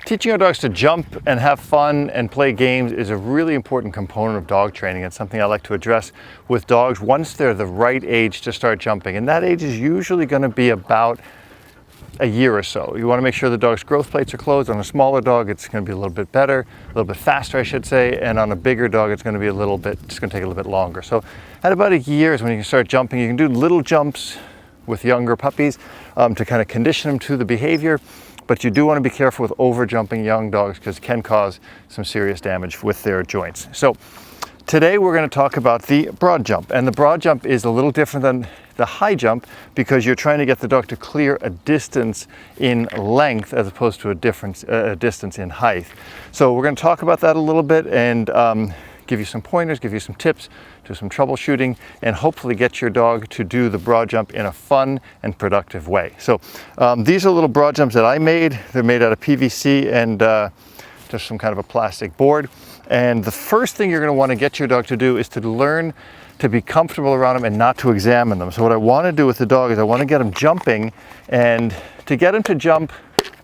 Teaching our dogs to jump and have fun and play games is a really important component of dog training. It's something I like to address with dogs once they're the right age to start jumping. And that age is usually going to be about a year or so. You want to make sure the dog's growth plates are closed. On a smaller dog, it's going to be a little bit better, a little bit faster, I should say. And on a bigger dog, it's going to be it's going to take a little bit longer. So at about a year is when you can start jumping. You can do little jumps with younger puppies to kind of condition them to the behavior. But you do want to be careful with over jumping young dogs because it can cause some serious damage with their joints. So today we're going to talk about the broad jump. And the broad jump is a little different than the high jump because you're trying to get the dog to clear a distance in length as opposed to a distance in height. So we're going to talk about that a little bit and give you some pointers, give you some tips, do some troubleshooting, and hopefully get your dog to do the broad jump in a fun and productive way. So these are little broad jumps that I made. They're made out of PVC and just some kind of a plastic board. And the first thing you're going to want to get your dog to do is to learn to be comfortable around them and not to examine them. So what I want to do with the dog is I want to get him jumping, and to get him to jump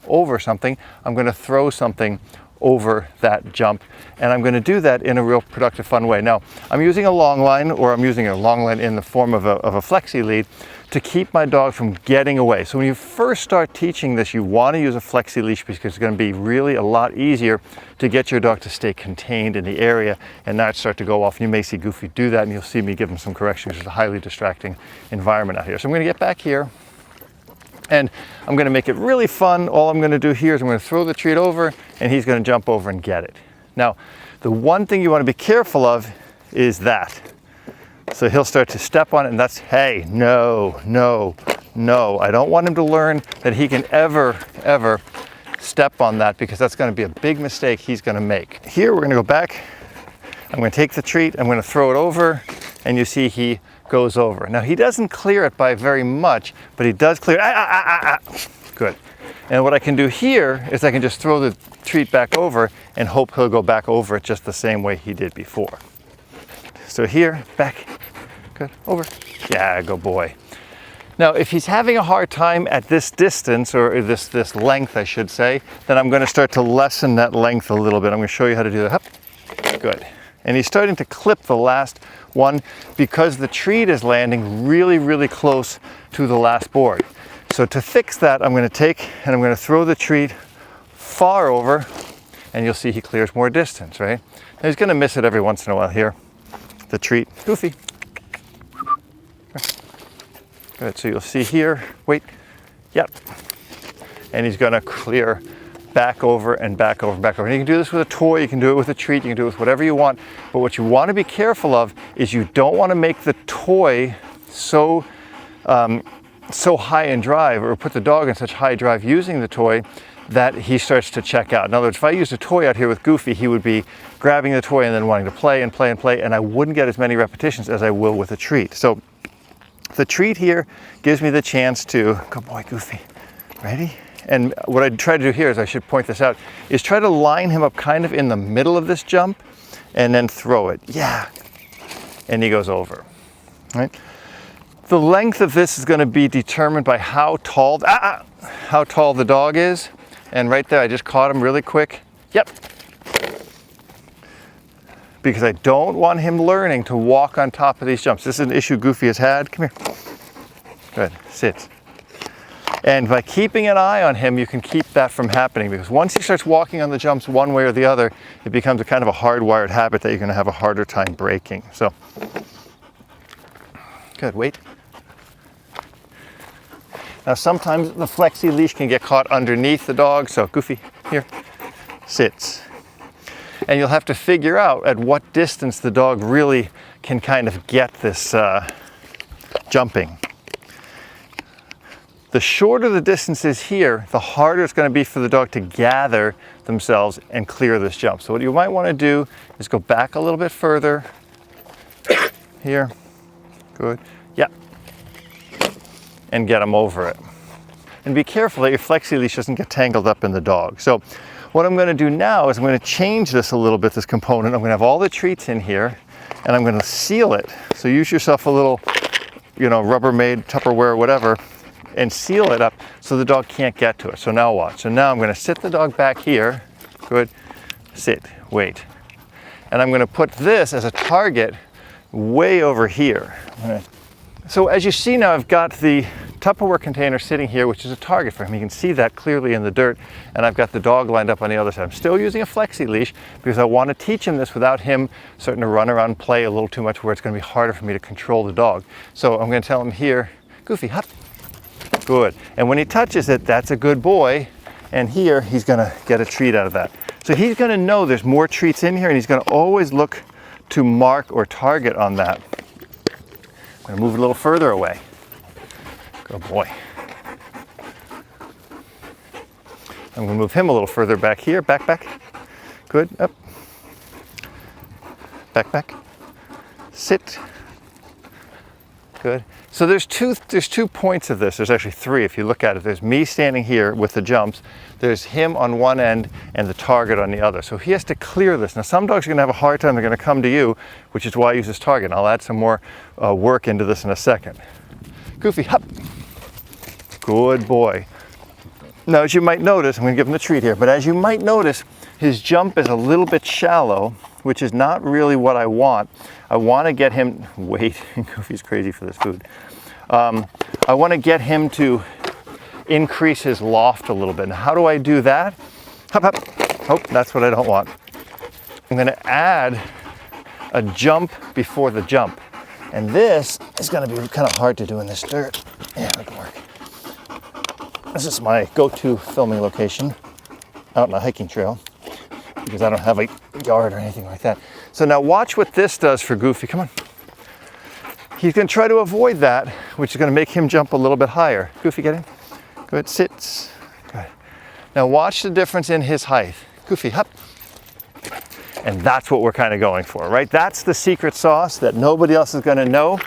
over something, I'm going to throw something over that jump, and I'm going to do that in a real productive, fun way. Now, I'm using a long line, or I'm using a long line in the form of a flexi lead to keep my dog from getting away. So when you first start teaching this, you want to use a flexi leash because it's going to be really a lot easier to get your dog to stay contained in the area and not start to go off. You may see Goofy do that, and you'll see me give him some corrections. It's a highly distracting environment out here. So I'm going to get back here, and I'm going to make it really fun. All I'm going to do here is I'm going to throw the treat over, and he's going to jump over and get it. Now, the one thing you want to be careful of is that. So he'll start to step on it, and that's, hey, no, no, no. I don't want him to learn that he can ever step on that, because that's going to be a big mistake he's going to make. Here, we're going to go back. I'm going to take the treat, I'm going to throw it over, and you see he goes over. Now, he doesn't clear it by very much, but he does clear it. Good. And what I can do here is I can just throw the treat back over and hope he'll go back over it just the same way he did before. So here, back, good, over. Yeah, good boy. Now, if he's having a hard time at this distance, or this length, I should say, then I'm going to start to lessen that length a little bit. I'm going to show you how to do that. Hup. Good. And he's starting to clip the last one because the treat is landing really, really close to the last board. So to fix that, I'm going to take and I'm going to throw the treat far over, and you'll see he clears more distance, right? Now he's going to miss it every once in a while here. The treat, Goofy. Good, so you'll see here, wait, yep. And he's going to clear back over and back over and back over. And you can do this with a toy, you can do it with a treat, you can do it with whatever you want. But what you want to be careful of is you don't want to make the toy so high in drive, or put the dog in such high drive using the toy that he starts to check out. In other words, if I used a toy out here with Goofy, he would be grabbing the toy and then wanting to play and play and play, and I wouldn't get as many repetitions as I will with a treat. So the treat here gives me the chance to, good boy, Goofy, ready? And what I try to do here is, I should point this out, is try to line him up kind of in the middle of this jump and then throw it. Yeah. And he goes over. Right? The length of this is going to be determined by how tall the dog is. And right there, I just caught him really quick. Yep. Because I don't want him learning to walk on top of these jumps. This is an issue Goofy has had. Come here. Good. Sit. And by keeping an eye on him, you can keep that from happening, because once he starts walking on the jumps one way or the other, it becomes a kind of a hardwired habit that you're going to have a harder time breaking. So, good, wait. Now sometimes the flexi leash can get caught underneath the dog, so Goofy, here, sits. And you'll have to figure out at what distance the dog really can kind of get this jumping. The shorter the distance is here, the harder it's going to be for the dog to gather themselves and clear this jump. So what you might want to do is go back a little bit further. Here. Good. Yeah. And get them over it. And be careful that your flexi leash doesn't get tangled up in the dog. So what I'm going to do now is I'm going to change this a little bit, this component. I'm going to have all the treats in here, and I'm going to seal it. So use yourself a little, Rubbermaid, Tupperware, whatever, and seal it up so the dog can't get to it. So now watch. So now I'm going to sit the dog back here. Good. Sit. Wait. And I'm going to put this as a target way over here. So as you see now, I've got the Tupperware container sitting here, which is a target for him. You can see that clearly in the dirt, and I've got the dog lined up on the other side. I'm still using a flexi leash because I want to teach him this without him starting to run around and play a little too much where it's going to be harder for me to control the dog. So I'm going to tell him here, Goofy, hop. Good. And when he touches it, that's a good boy. And here, he's going to get a treat out of that. So he's going to know there's more treats in here, and he's going to always look to mark or target on that. I'm going to move a little further away. Good boy. I'm going to move him a little further back here. Back, back. Good. Up. Back, back. Sit. Good. So there's two points of this. There's actually three if you look at it. There's me standing here with the jumps. There's him on one end and the target on the other. So he has to clear this. Now some dogs are going to have a hard time. They're going to come to you, which is why I use this target. And I'll add some more work into this in a second. Goofy, hop. Good boy. Now as you might notice, I'm going to give him the treat here, but as you might notice, his jump is a little bit shallow, which is not really what I want. I want to get him, wait, Goofy's crazy for this food. I want to get him to increase his loft a little bit. Now, how do I do that? Hop, hop. Oh, that's what I don't want. I'm going to add a jump before the jump. And this is going to be kind of hard to do in this dirt. Yeah, it can work. This is my go-to filming location out on a hiking trail because I don't have a yard or anything like that. So now watch what this does for Goofy. Come on. He's going to try to avoid that, which is going to make him jump a little bit higher. Goofy, get in. Good. Sits. Good. Now watch the difference in his height. Goofy, hop. And that's what we're kind of going for, right? That's the secret sauce that nobody else is going to know.